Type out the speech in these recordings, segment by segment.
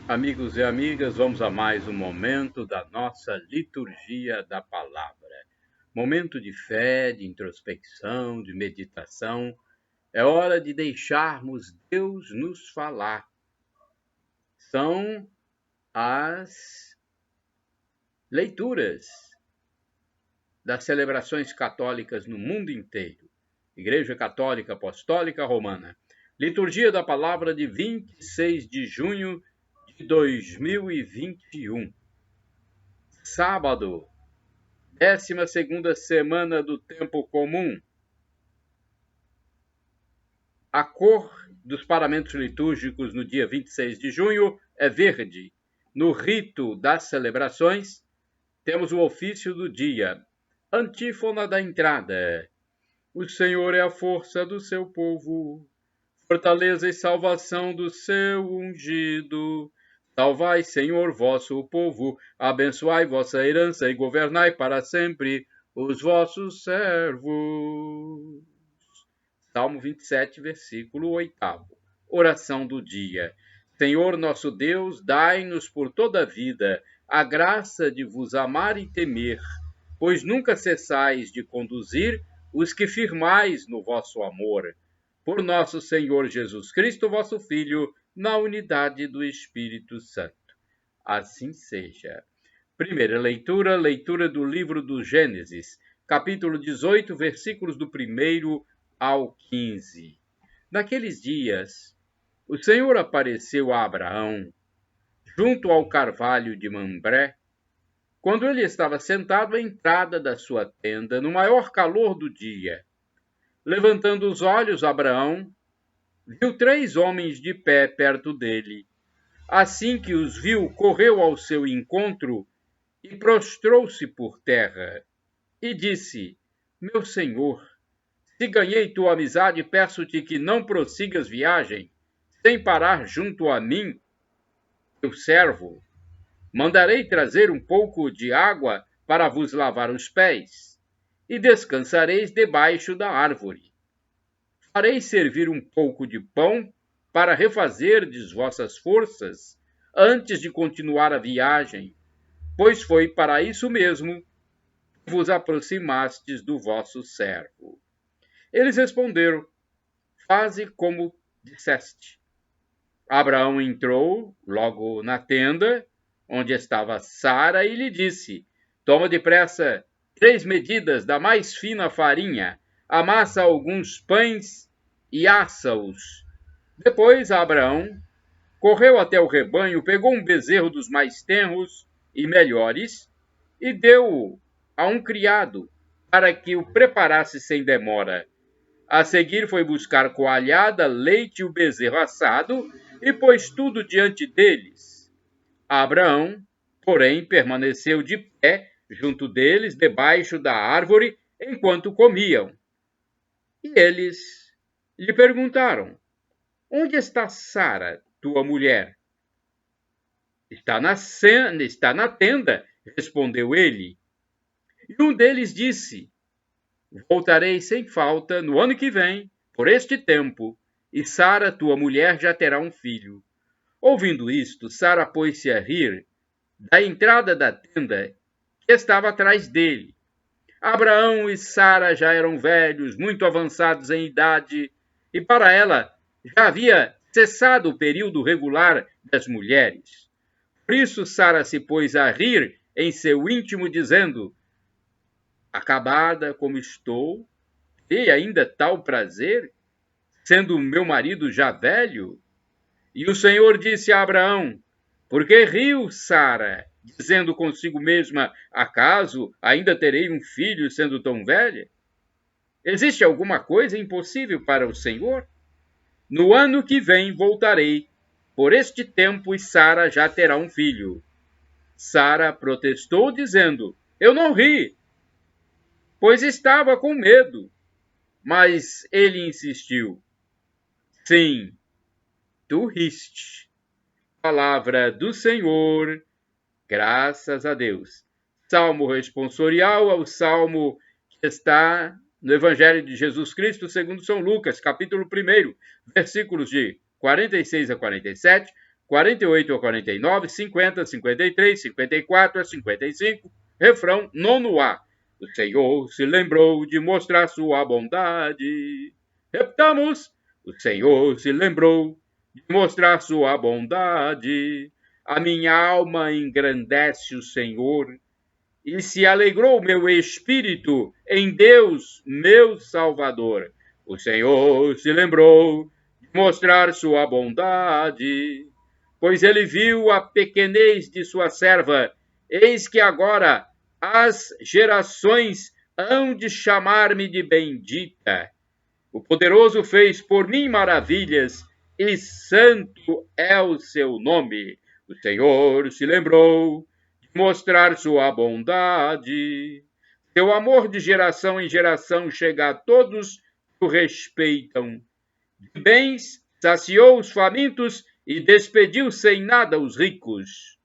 Amigos e amigas, vamos a mais um momento da nossa liturgia da palavra. Momento de fé, de introspecção, de meditação. É hora de deixarmos Deus nos falar. São as leituras das celebrações católicas no mundo inteiro. Igreja Católica Apostólica Romana. Liturgia da Palavra de 26 de junho de 2021. Sábado, 12ª semana do tempo comum. A cor dos paramentos litúrgicos no dia 26 de junho é verde. No rito das celebrações, temos o ofício do dia. Antífona da entrada. O Senhor é a força do seu povo, fortaleza e salvação do seu ungido. Salvai, Senhor, vosso povo, abençoai vossa herança e governai para sempre os vossos servos. Salmo 27, versículo 8. Oração do dia. Senhor nosso Deus, dai-nos por toda a vida a graça de vos amar e temer, pois nunca cessais de conduzir os que firmais no vosso amor. Por nosso Senhor Jesus Cristo, vosso Filho, na unidade do Espírito Santo. Assim seja. Primeira leitura, leitura do livro do Gênesis, capítulo 18, versículos do 1 ao 15. Naqueles dias, o Senhor apareceu a Abraão, junto ao carvalho de Mambré, quando ele estava sentado à entrada da sua tenda, no maior calor do dia. Levantando os olhos, Abraão viu 3 homens de pé perto dele. Assim que os viu, correu ao seu encontro e prostrou-se por terra. E disse: Meu senhor, se ganhei tua amizade, peço-te que não prossigas viagem, sem parar junto a mim, teu servo. Mandarei trazer um pouco de água para vos lavar os pés, e descansareis debaixo da árvore. Farei servir um pouco de pão para refazerdes vossas forças antes de continuar a viagem, pois foi para isso mesmo que vos aproximastes do vosso servo. Eles responderam: Faze como disseste. Abraão entrou logo na tenda, onde estava Sara, e lhe disse: Toma depressa 3 medidas da mais fina farinha, amassa alguns pães e assa-os. Depois Abraão correu até o rebanho, pegou um bezerro dos mais tenros e melhores e deu-o a um criado para que o preparasse sem demora. A seguir foi buscar coalhada, leite e o bezerro assado e pôs tudo diante deles. Abraão, porém, permaneceu de pé junto deles, debaixo da árvore, enquanto comiam. E eles lhe perguntaram: Onde está Sara, tua mulher? Está na tenda, respondeu ele. E um deles disse: Voltarei sem falta no ano que vem, por este tempo, e Sara, tua mulher, já terá um filho. Ouvindo isto, Sara pôs-se a rir da entrada da tenda que estava atrás dele. Abraão e Sara já eram velhos, muito avançados em idade, e para ela já havia cessado o período regular das mulheres. Por isso Sara se pôs a rir em seu íntimo, dizendo: Acabada como estou, terei ainda tal prazer, sendo meu marido já velho? E o Senhor disse a Abraão: Por que riu Sara, dizendo consigo mesma: Acaso ainda terei um filho sendo tão velha? Existe alguma coisa impossível para o Senhor? No ano que vem voltarei, por este tempo, e Sara já terá um filho. Sara protestou, dizendo: Eu não ri, pois estava com medo. Mas ele insistiu: Sim, tu riste. Palavra do Senhor, graças a Deus. Salmo responsorial ao salmo que está no Evangelho de Jesus Cristo segundo São Lucas, capítulo 1, versículos de 46 a 47, 48 a 49, 50, 53, 54 a 55, refrão nono A. O Senhor se lembrou de mostrar sua bondade. Repitamos. O Senhor se lembrou de mostrar sua bondade. A minha alma engrandece o Senhor, e se alegrou meu espírito em Deus, meu Salvador. O Senhor se lembrou de mostrar sua bondade, pois ele viu a pequenez de sua serva. Eis que agora as gerações hão de chamar-me de bendita. O poderoso fez por mim maravilhas, e santo é o seu nome. O Senhor se lembrou de mostrar sua bondade. Seu amor de geração em geração chega a todos que o respeitam. De bens saciou os famintos e despediu sem nada os ricos.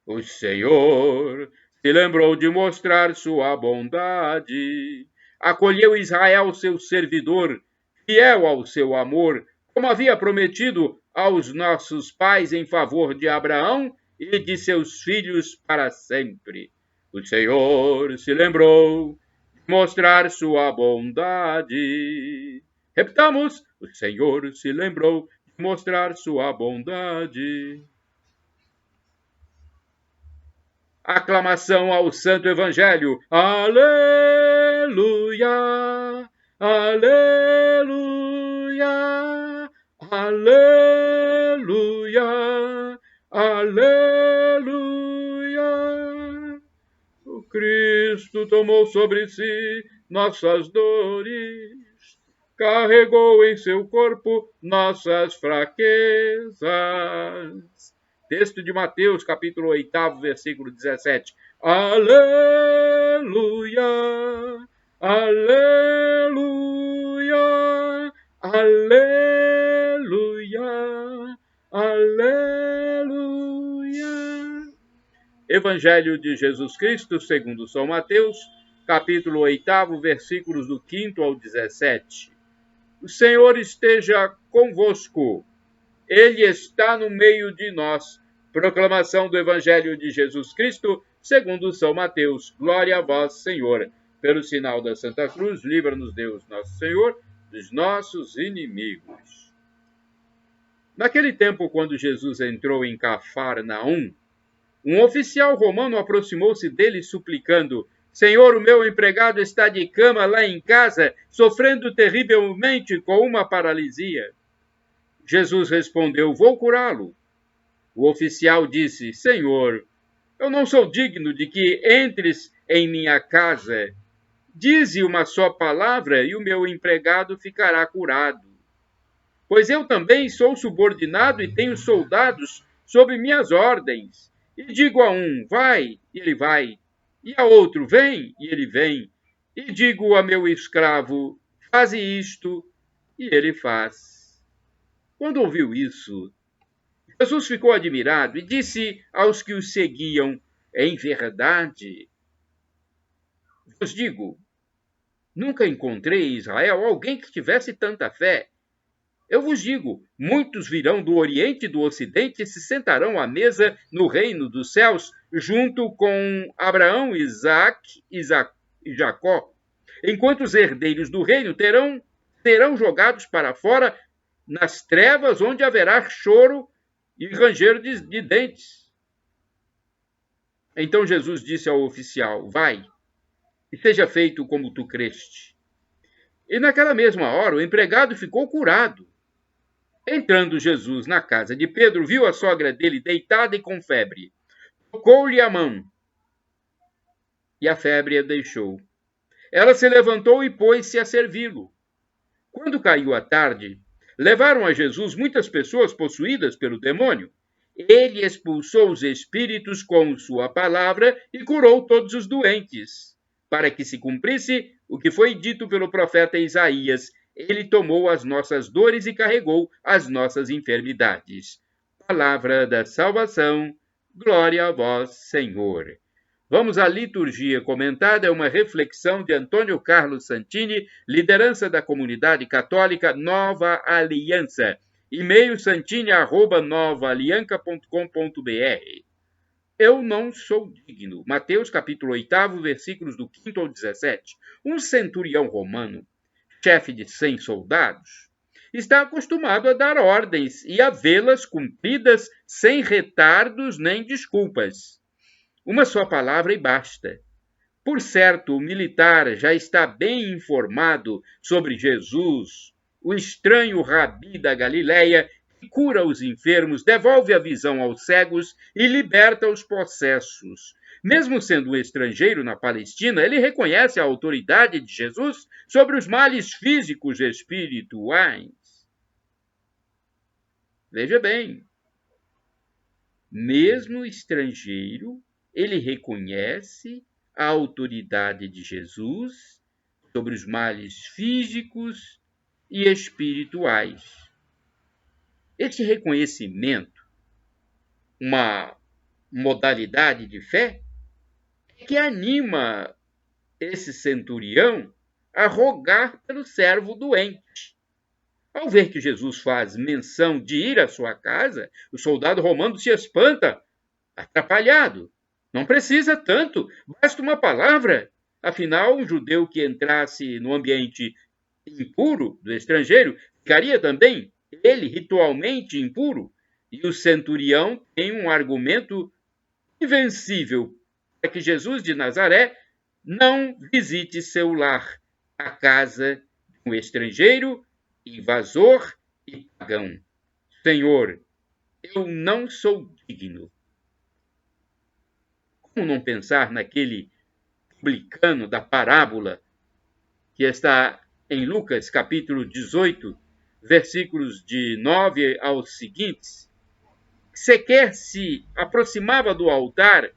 O Senhor se lembrou de mostrar sua bondade. Acolheu Israel, seu servidor, fiel ao seu amor, como havia prometido aos nossos pais em favor de Abraão e de seus filhos para sempre. O Senhor se lembrou de mostrar sua bondade. Repitamos, o Senhor se lembrou de mostrar sua bondade. Aclamação ao Santo Evangelho. Aleluia, aleluia, aleluia, aleluia. O Cristo tomou sobre si nossas dores, carregou em seu corpo nossas fraquezas. Texto de Mateus, capítulo 8, versículo 17. Aleluia, aleluia, aleluia, aleluia. Evangelho de Jesus Cristo, segundo São Mateus, capítulo 8, versículos do 5 ao 17. O Senhor esteja convosco. Ele está no meio de nós. Proclamação do Evangelho de Jesus Cristo, segundo São Mateus. Glória a vós, Senhor. Pelo sinal da Santa Cruz, livra-nos Deus, nosso Senhor, dos nossos inimigos. Naquele tempo, quando Jesus entrou em Cafarnaum, um oficial romano aproximou-se dele suplicando: Senhor, o meu empregado está de cama lá em casa, sofrendo terrivelmente com uma paralisia. Jesus respondeu: Vou curá-lo. O oficial disse: Senhor, eu não sou digno de que entres em minha casa. Dize uma só palavra e o meu empregado ficará curado. Pois eu também sou subordinado e tenho soldados sob minhas ordens. E digo a um: vai, e ele vai. E a outro: vem, e ele vem. E digo a meu escravo: faze isto, e ele faz. Quando ouviu isso, Jesus ficou admirado e disse aos que o seguiam: em verdade, vos digo, nunca encontrei em Israel alguém que tivesse tanta fé. Eu vos digo, muitos virão do Oriente e do Ocidente e se sentarão à mesa no reino dos céus, junto com Abraão, Isaac e Jacó, enquanto os herdeiros do reino serão jogados para fora nas trevas, onde haverá choro e ranger de dentes. Então Jesus disse ao oficial: vai, e seja feito como tu creste. E naquela mesma hora o empregado ficou curado. Entrando Jesus na casa de Pedro, viu a sogra dele deitada e com febre. Tocou-lhe a mão, e a febre a deixou. Ela se levantou e pôs-se a servi-lo. Quando caiu a tarde, levaram a Jesus muitas pessoas possuídas pelo demônio. Ele expulsou os espíritos com sua palavra e curou todos os doentes, para que se cumprisse o que foi dito pelo profeta Isaías: ele tomou as nossas dores e carregou as nossas enfermidades. Palavra da salvação, glória a vós, Senhor. Vamos à liturgia comentada, é uma reflexão de Antônio Carlos Santini, liderança da comunidade católica Nova Aliança. E-mail santini@novaalianca.com.br. Eu não sou digno. Mateus capítulo 8, versículos do 5 ao 17. Um centurião romano, chefe de 100 soldados, está acostumado a dar ordens e a vê-las cumpridas sem retardos nem desculpas. Uma só palavra e basta. Por certo, o militar já está bem informado sobre Jesus, o estranho rabi da Galileia, que cura os enfermos, devolve a visão aos cegos e liberta os possessos. Mesmo sendo um estrangeiro na Palestina, ele reconhece a autoridade de Jesus sobre os males físicos e espirituais. Veja bem, mesmo estrangeiro, ele reconhece a autoridade de Jesus sobre os males físicos e espirituais. Esse reconhecimento, uma modalidade de fé, é que anima esse centurião a rogar pelo servo doente. Ao ver que Jesus faz menção de ir à sua casa, o soldado romano se espanta, atrapalhado. Não precisa tanto, basta uma palavra. Afinal, um judeu que entrasse no ambiente impuro do estrangeiro ficaria também, ele, ritualmente impuro. E o centurião tem um argumento invencível para que Jesus de Nazaré não visite seu lar, a casa de um estrangeiro, invasor e pagão. Senhor, eu não sou digno. Como não pensar naquele publicano da parábola que está em Lucas capítulo 18, versículos de 9 aos seguintes, que sequer se aproximava do altar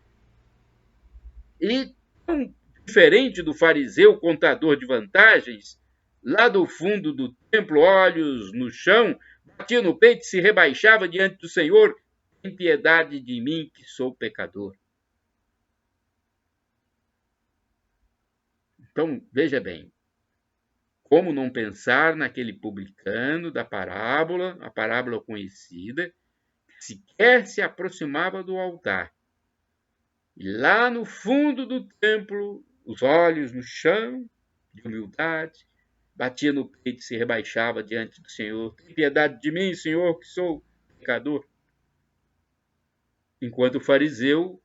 e, tão diferente do fariseu contador de vantagens, lá do fundo do templo, olhos no chão, batia no peito e se rebaixava diante do Senhor: tem piedade de mim, que sou pecador. Então, veja bem, como não pensar naquele publicano da parábola, a parábola conhecida, que sequer se aproximava do altar. E lá no fundo do templo, os olhos no chão, de humildade, batia no peito e se rebaixava diante do Senhor: tem piedade de mim, Senhor, que sou pecador. Enquanto o fariseu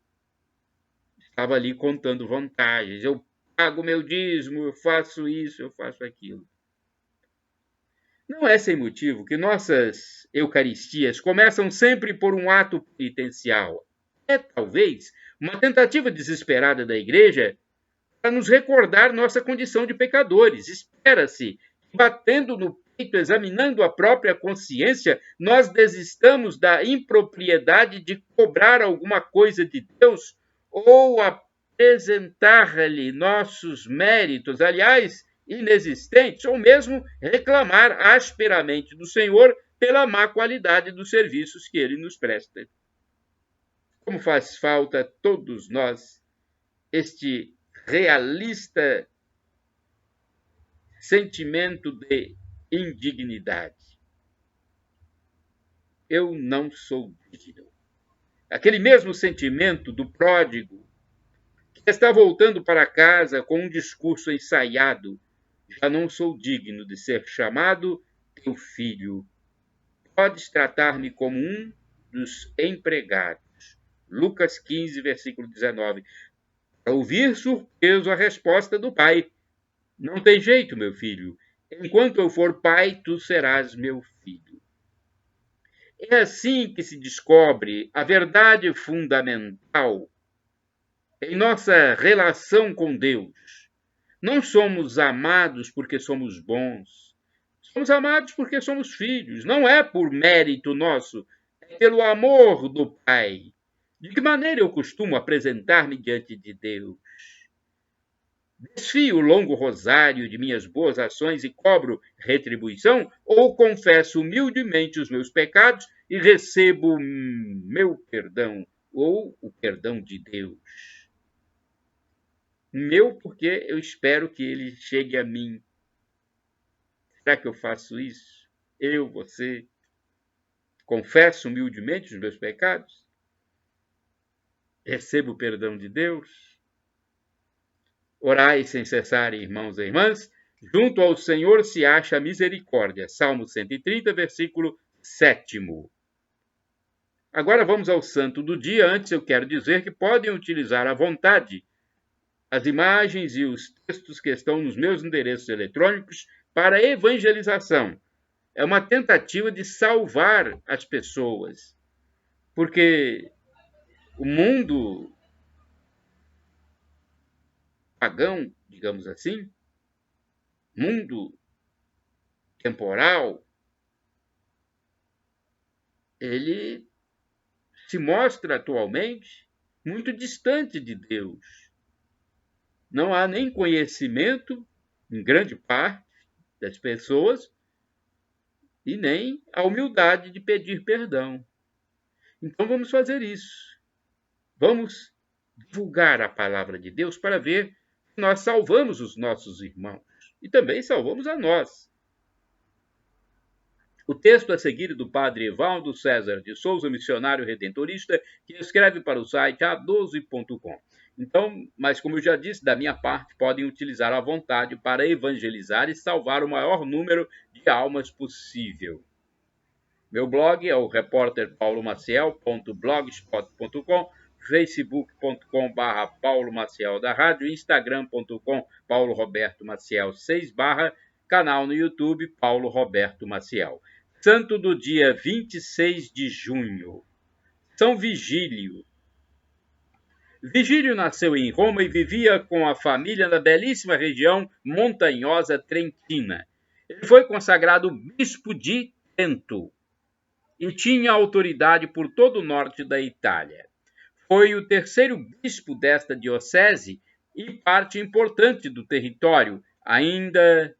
estava ali contando vantagens: eu pago meu dízimo, eu faço isso, eu faço aquilo. Não é sem motivo que nossas eucaristias começam sempre por um ato penitencial. É, talvez, uma tentativa desesperada da Igreja para nos recordar nossa condição de pecadores. Espera-se que, batendo no peito, examinando a própria consciência, nós desistamos da impropriedade de cobrar alguma coisa de Deus ou apresentar-lhe nossos méritos, aliás, inexistentes, ou mesmo reclamar asperamente do Senhor pela má qualidade dos serviços que ele nos presta. Como faz falta a todos nós este realista sentimento de indignidade. Eu não sou digno. Aquele mesmo sentimento do pródigo que está voltando para casa com um discurso ensaiado: já não sou digno de ser chamado teu filho. Podes tratar-me como um dos empregados. Lucas 15, versículo 19. Para ouvir surpreso a resposta do pai: não tem jeito, meu filho. Enquanto eu for pai, tu serás meu filho. É assim que se descobre a verdade fundamental em nossa relação com Deus. Não somos amados porque somos bons. Somos amados porque somos filhos. Não é por mérito nosso, é pelo amor do Pai. De que maneira eu costumo apresentar-me diante de Deus? Desfio o longo rosário de minhas boas ações e cobro retribuição, ou confesso humildemente os meus pecados e recebo meu perdão, ou o perdão de Deus? Meu, porque eu espero que ele chegue a mim. Será que eu faço isso? Eu, você? confesso humildemente os meus pecados, recebo o perdão de Deus. Orai sem cessar, irmãos e irmãs, junto ao Senhor se acha a misericórdia. Salmo 130, versículo 7º. Agora vamos ao santo do dia. Antes eu quero dizer que podem utilizar à vontade as imagens e os textos que estão nos meus endereços eletrônicos para evangelização. É uma tentativa de salvar as pessoas, porque o mundo pagão, digamos assim, mundo temporal, ele se mostra atualmente muito distante de Deus. Não há nem conhecimento, em grande parte das pessoas, e nem a humildade de pedir perdão. Então vamos fazer isso. Vamos divulgar a palavra de Deus para ver se nós salvamos os nossos irmãos e também salvamos a nós. O texto a seguir é do padre Evaldo César de Souza, missionário redentorista, que escreve para o site a12.com. Então, mas como eu já disse, da minha parte, podem utilizar à vontade para evangelizar e salvar o maior número de almas possível. Meu blog é o repórterpaulomaciel.blogspot.com, facebook.com/Paulo Maciel da Rádio, instagram.com Paulo Roberto Maciel 6 /, canal no YouTube Paulo Roberto Maciel. Santo do dia 26 de junho, São Vigílio. Vigílio nasceu em Roma e vivia com a família na belíssima região montanhosa trentina. Ele foi consagrado bispo de Trento e tinha autoridade por todo o norte da Itália. Foi o terceiro bispo desta diocese e parte importante do território, ainda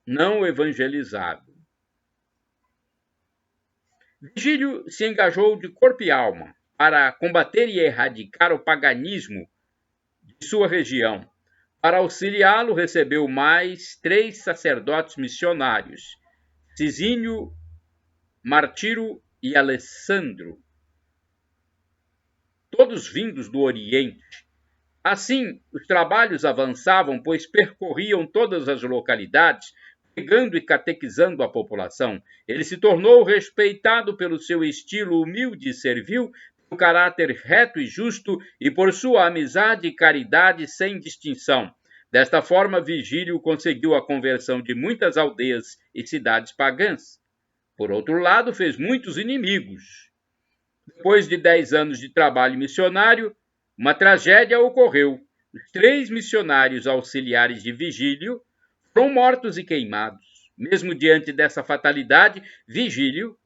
não evangelizado. Vigílio se engajou de corpo e alma para combater e erradicar o paganismo de sua região. Para auxiliá-lo, recebeu mais 3 sacerdotes missionários, Cisínio, Martiro e Alessandro, todos vindos do Oriente. Assim, os trabalhos avançavam, pois percorriam todas as localidades, pregando e catequizando a população. Ele se tornou respeitado pelo seu estilo humilde e servil, por caráter reto e justo e por sua amizade e caridade sem distinção. Desta forma, Vigílio conseguiu a conversão de muitas aldeias e cidades pagãs. Por outro lado, fez muitos inimigos. Depois de 10 anos de trabalho missionário, uma tragédia ocorreu. Os 3 missionários auxiliares de Vigílio foram mortos e queimados. Mesmo diante dessa fatalidade, Vigílio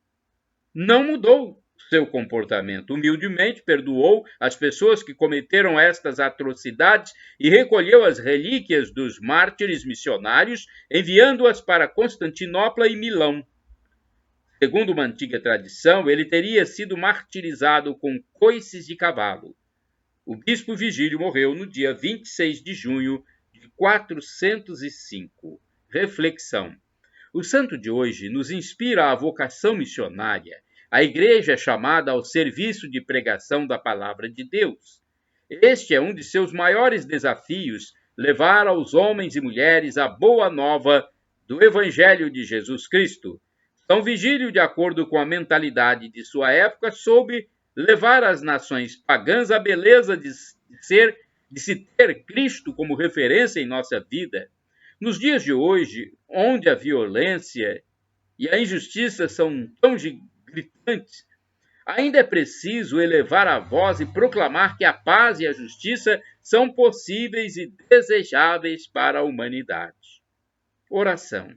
não mudou seu comportamento. Humildemente perdoou as pessoas que cometeram estas atrocidades e recolheu as relíquias dos mártires missionários, enviando-as para Constantinopla e Milão. Segundo uma antiga tradição, ele teria sido martirizado com coices de cavalo. O bispo Vigílio morreu no dia 26 de junho de 405. Reflexão. O santo de hoje nos inspira a vocação missionária. A igreja é chamada ao serviço de pregação da palavra de Deus. Este é um de seus maiores desafios, levar aos homens e mulheres a boa nova do Evangelho de Jesus Cristo. São Vigílio, de acordo com a mentalidade de sua época, soube levar as nações pagãs a beleza de se ter Cristo como referência em nossa vida. Nos dias de hoje, onde a violência e a injustiça são tão gritantes, ainda é preciso elevar a voz e proclamar que a paz e a justiça são possíveis e desejáveis para a humanidade. Oração.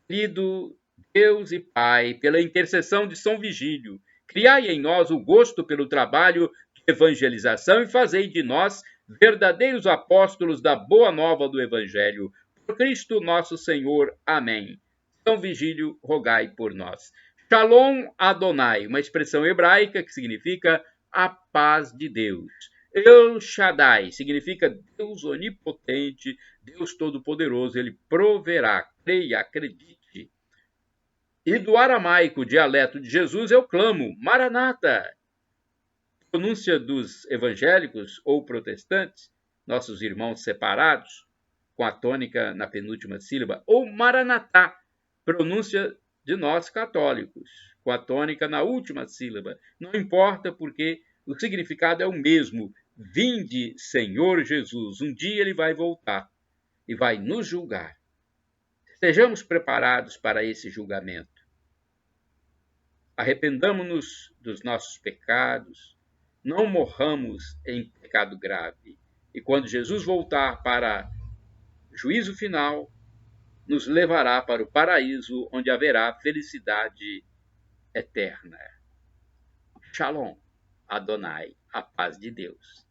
Querido Deus e Pai, pela intercessão de São Vigílio, criai em nós o gosto pelo trabalho de evangelização e fazei de nós verdadeiros apóstolos da boa nova do Evangelho. Por Cristo nosso Senhor. Amém. São Vigílio, rogai por nós. Shalom Adonai, uma expressão hebraica que significa a paz de Deus. El Shaddai significa Deus onipotente, Deus todo-poderoso, ele proverá. Creia, acredite. E do aramaico, dialeto de Jesus, eu clamo, Maranata. Pronúncia dos evangélicos ou protestantes, nossos irmãos separados, com a tônica na penúltima sílaba, ou Maranatá, pronúncia de nós católicos, com a tônica na última sílaba. Não importa, porque o significado é o mesmo. Vinde, Senhor Jesus. Um dia ele vai voltar e vai nos julgar. Estejamos preparados para esse julgamento. Arrependamo-nos dos nossos pecados, não morramos em pecado grave. E quando Jesus voltar para juízo final, nos levará para o paraíso, onde haverá felicidade eterna. Shalom, Adonai, a paz de Deus.